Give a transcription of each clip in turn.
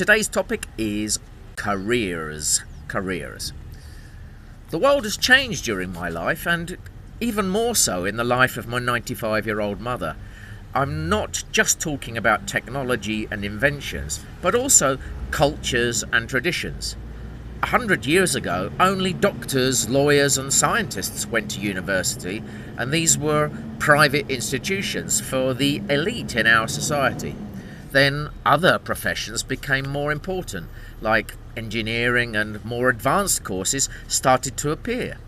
Today's topic is careers. Careers. The world has changed during my life, and even more so in the life of my 95-year-old mother. I'm not just talking about technology and inventions, but also cultures and traditions. 100 years ago, only doctors, lawyers and scientists went to university, and these were private institutions for the elite in our society. Then other professions became more important, like engineering, and more advanced courses started to appear.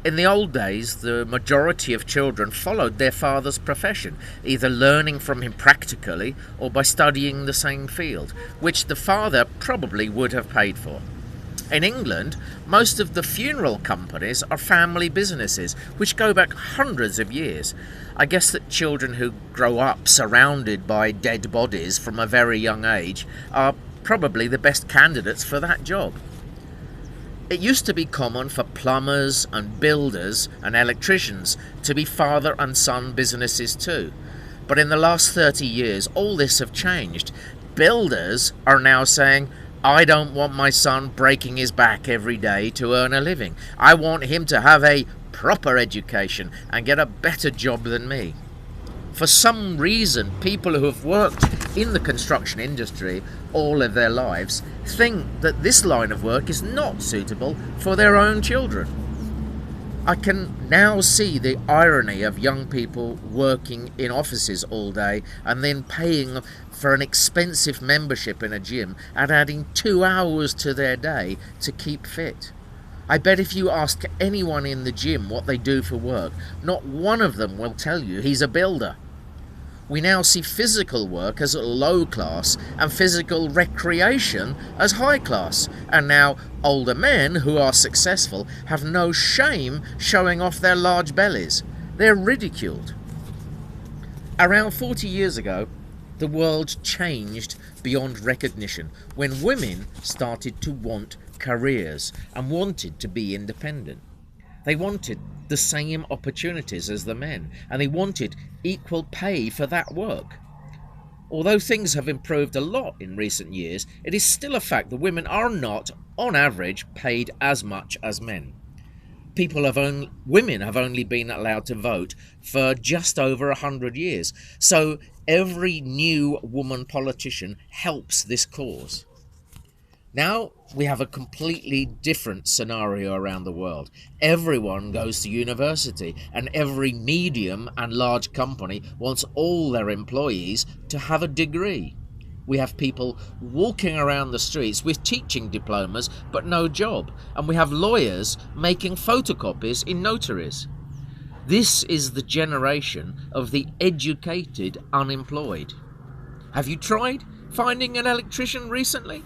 In the old days, the majority of children followed their father's profession, either learning from him practically or by studying the same field, which the father probably would have paid for. In England, most of the funeral companies are family businesses, which go back hundreds of years. I guess that children who grow up surrounded by dead bodies from a very young age are probably the best candidates for that job. It used to be common for plumbers and builders and electricians to be father and son businesses too. But in the last 30 years, all this have changed. Builders are now saying, I don't want my son breaking his back every day to earn a living. I want him to have a proper education and get a better job than me. For some reason, people who have worked in the construction industry all of their lives think that this line of work is not suitable for their own children. I can now see the irony of young people working in offices all day and then paying for an expensive membership in a gym and adding 2 hours to their day to keep fit. I bet if you ask anyone in the gym what they do for work, not one of them will tell you he's a builder. We now see physical work as low class and physical recreation as high class. And now older men who are successful have no shame showing off their large bellies. They're ridiculed. Around 40 years ago, the world changed beyond recognition when women started to want careers and wanted to be independent. They wanted the same opportunities as the men, and they wanted equal pay for that work. Although things have improved a lot in recent years, it is still a fact that women are not, on average, paid as much as men. Women have only been allowed to vote for just over 100 years, so every new woman politician helps this cause. Now we have a completely different scenario around the world. Everyone goes to university, and every medium and large company wants all their employees to have a degree. We have people walking around the streets with teaching diplomas but no job, and we have lawyers making photocopies in notaries. This is the generation of the educated unemployed. Have you tried finding an electrician recently?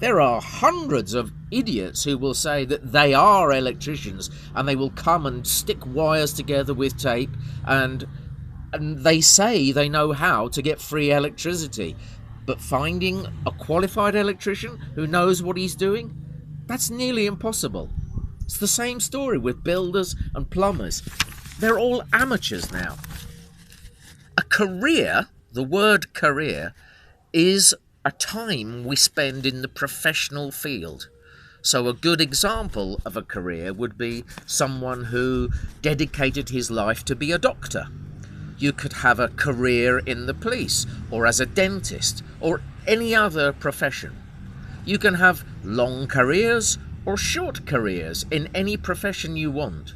There are hundreds of idiots who will say that they are electricians and they will come and stick wires together with tape and they say they know how to get free electricity. But finding a qualified electrician who knows what he's doing, that's nearly impossible. It's the same story with builders and plumbers. They're all amateurs now. A career, the word career, is a time we spend in the professional field. So a good example of a career would be someone who dedicated his life to be a doctor. You could have a career in the police, or as a dentist, or any other profession. You can have long careers or short careers in any profession you want.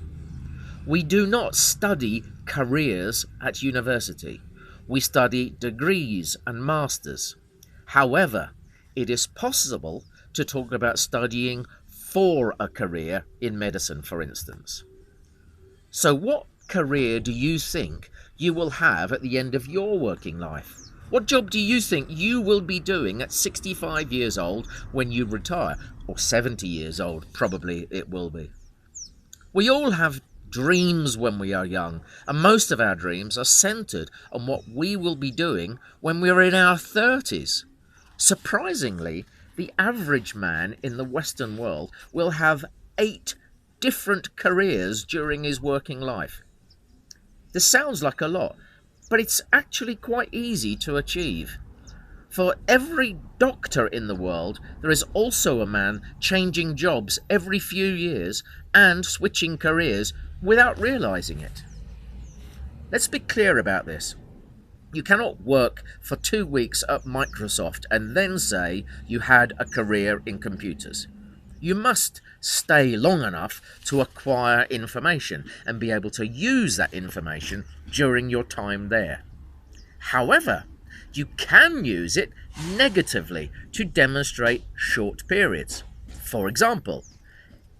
We do not study careers at university. We study degrees and masters. However, it is possible to talk about studying for a career in medicine, for instance. So what career do you think you will have at the end of your working life? What job do you think you will be doing at 65 years old when you retire? Or 70 years old, probably it will be. We all have dreams when we are young, and most of our dreams are centred on what we will be doing when we're in our 30s. Surprisingly, the average man in the Western world will have 8 different careers during his working life. This sounds like a lot, but it's actually quite easy to achieve. For every doctor in the world, there is also a man changing jobs every few years and switching careers without realizing it. Let's be clear about this. You cannot work for 2 weeks at Microsoft and then say you had a career in computers. You must stay long enough to acquire information and be able to use that information during your time there. However, you can use it negatively to demonstrate short periods. For example,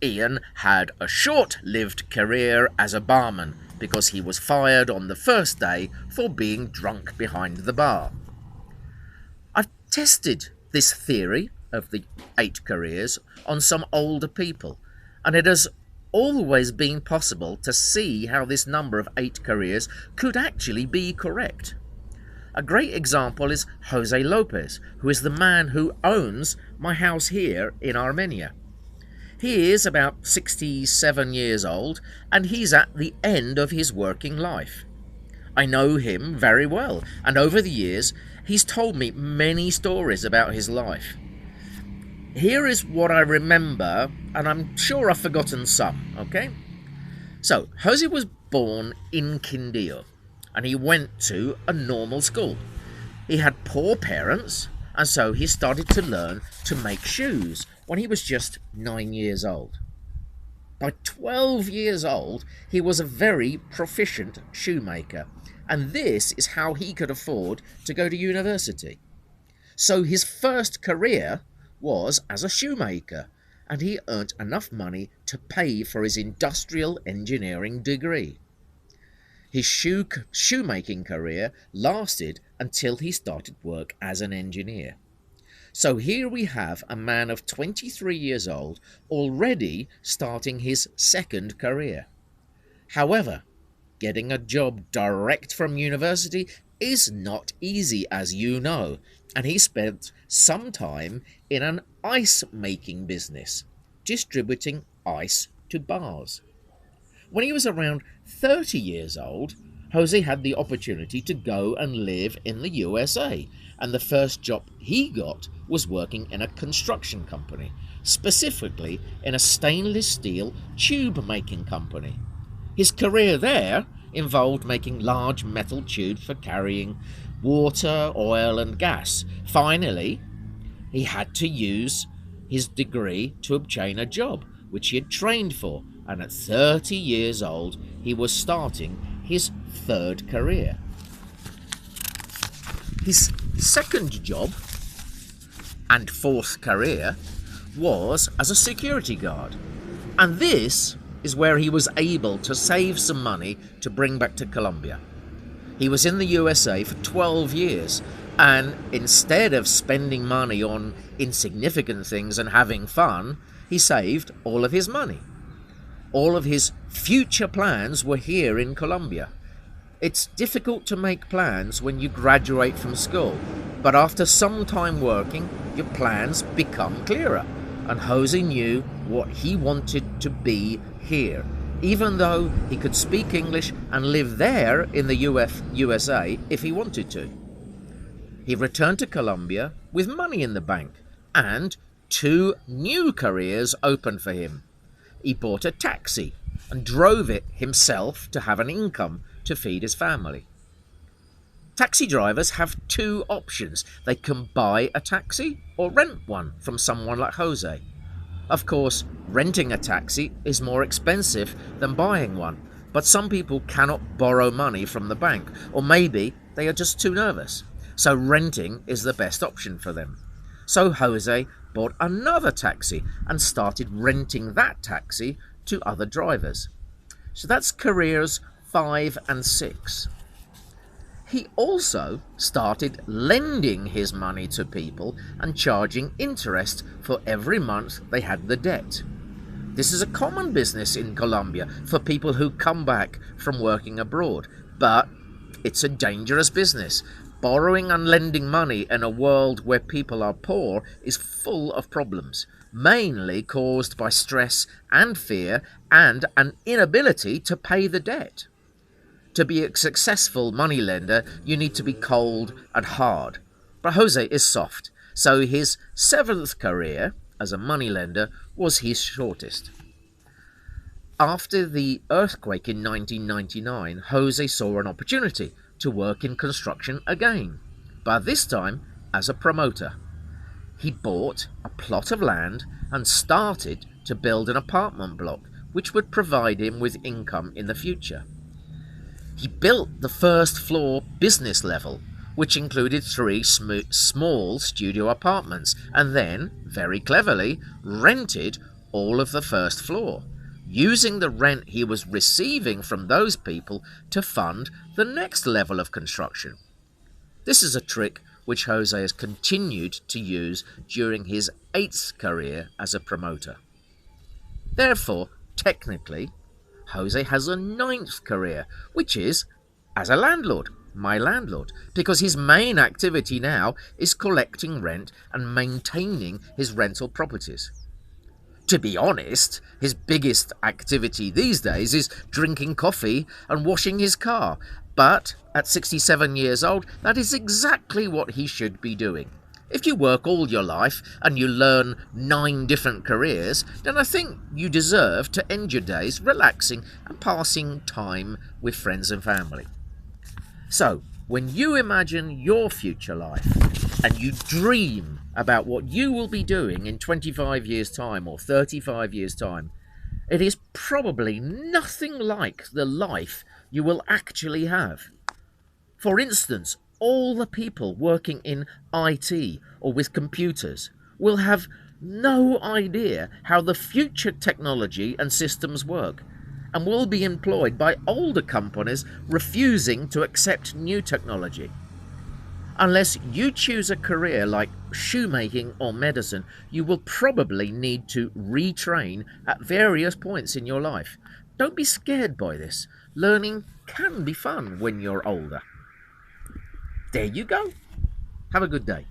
Ian had a short-lived career as a barman because he was fired on the first day for being drunk behind the bar. I've tested this theory of the 8 careers on some older people, and it has always been possible to see how this number of 8 careers could actually be correct. A great example is Jose Lopez, who is the man who owns my house here in Armenia. He is about 67 years old, and he's at the end of his working life. I know him very well, and over the years, he's told me many stories about his life. Here is what I remember, and I'm sure I've forgotten some, okay? So, Jose was born in Quindío, and he went to a normal school. He had poor parents, and so he started to learn to make shoes when he was just 9 years old. By 12 years old, he was a very proficient shoemaker, and this is how he could afford to go to university. So his first career was as a shoemaker, and he earned enough money to pay for his industrial engineering degree. His shoemaking career lasted until he started work as an engineer. So here we have a man of 23 years old already starting his second career. However, getting a job direct from university is not easy, as you know, and he spent some time in an ice-making business, distributing ice to bars. When he was around 30 years old, Jose had the opportunity to go and live in the USA, and the first job he got was working in a construction company, specifically in a stainless steel tube making company. His career there involved making large metal tubes for carrying water, oil and gas. Finally, he had to use his degree to obtain a job, which he had trained for, and at 30 years old, he was starting his third career. His second job and fourth career was as a security guard, and this is where he was able to save some money to bring back to Colombia. He was in the USA for 12 years, and instead of spending money on insignificant things and having fun, he saved all of his money. All of his future plans were here in Colombia. It's difficult to make plans when you graduate from school, but after some time working, your plans become clearer. And Jose knew what he wanted to be here, even though he could speak English and live there in the USA if he wanted to. He returned to Colombia with money in the bank, and 2 new careers opened for him. He bought a taxi and drove it himself to have an income to feed his family. Taxi drivers have 2 options. They can buy a taxi or rent one from someone like Jose. Of course, renting a taxi is more expensive than buying one, but some people cannot borrow money from the bank, or maybe they are just too nervous. So renting is the best option for them. So Jose bought another taxi and started renting that taxi to other drivers. So that's careers 5 and 6. He also started lending his money to people and charging interest for every month they had the debt. This is a common business in Colombia for people who come back from working abroad, but it's a dangerous business. Borrowing and lending money in a world where people are poor is full of problems, mainly caused by stress and fear and an inability to pay the debt. To be a successful moneylender, you need to be cold and hard. But Jose is soft, so his 7th career as a moneylender was his shortest. After the earthquake in 1999, Jose saw an opportunity to work in construction again, but this time as a promoter. He bought a plot of land and started to build an apartment block which would provide him with income in the future. He built the first floor business level, which included 3 small studio apartments, and then, very cleverly, rented all of the first floor, using the rent he was receiving from those people to fund the next level of construction. This is a trick which Jose has continued to use during his 8th career as a promoter. Therefore, technically, Jose has a 9th career, which is as a landlord, my landlord, because his main activity now is collecting rent and maintaining his rental properties. To be honest, his biggest activity these days is drinking coffee and washing his car, but at 67 years old, that is exactly what he should be doing. If you work all your life and you learn 9 different careers, then I think you deserve to end your days relaxing and passing time with friends and family. So, when you imagine your future life and you dream about what you will be doing in 25 years' time or 35 years' time, it is probably nothing like the life you will actually have. For instance, all the people working in IT or with computers will have no idea how the future technology and systems work, and will be employed by older companies refusing to accept new technology. Unless you choose a career like shoemaking or medicine, you will probably need to retrain at various points in your life. Don't be scared by this. Learning can be fun when you're older. There you go. Have a good day.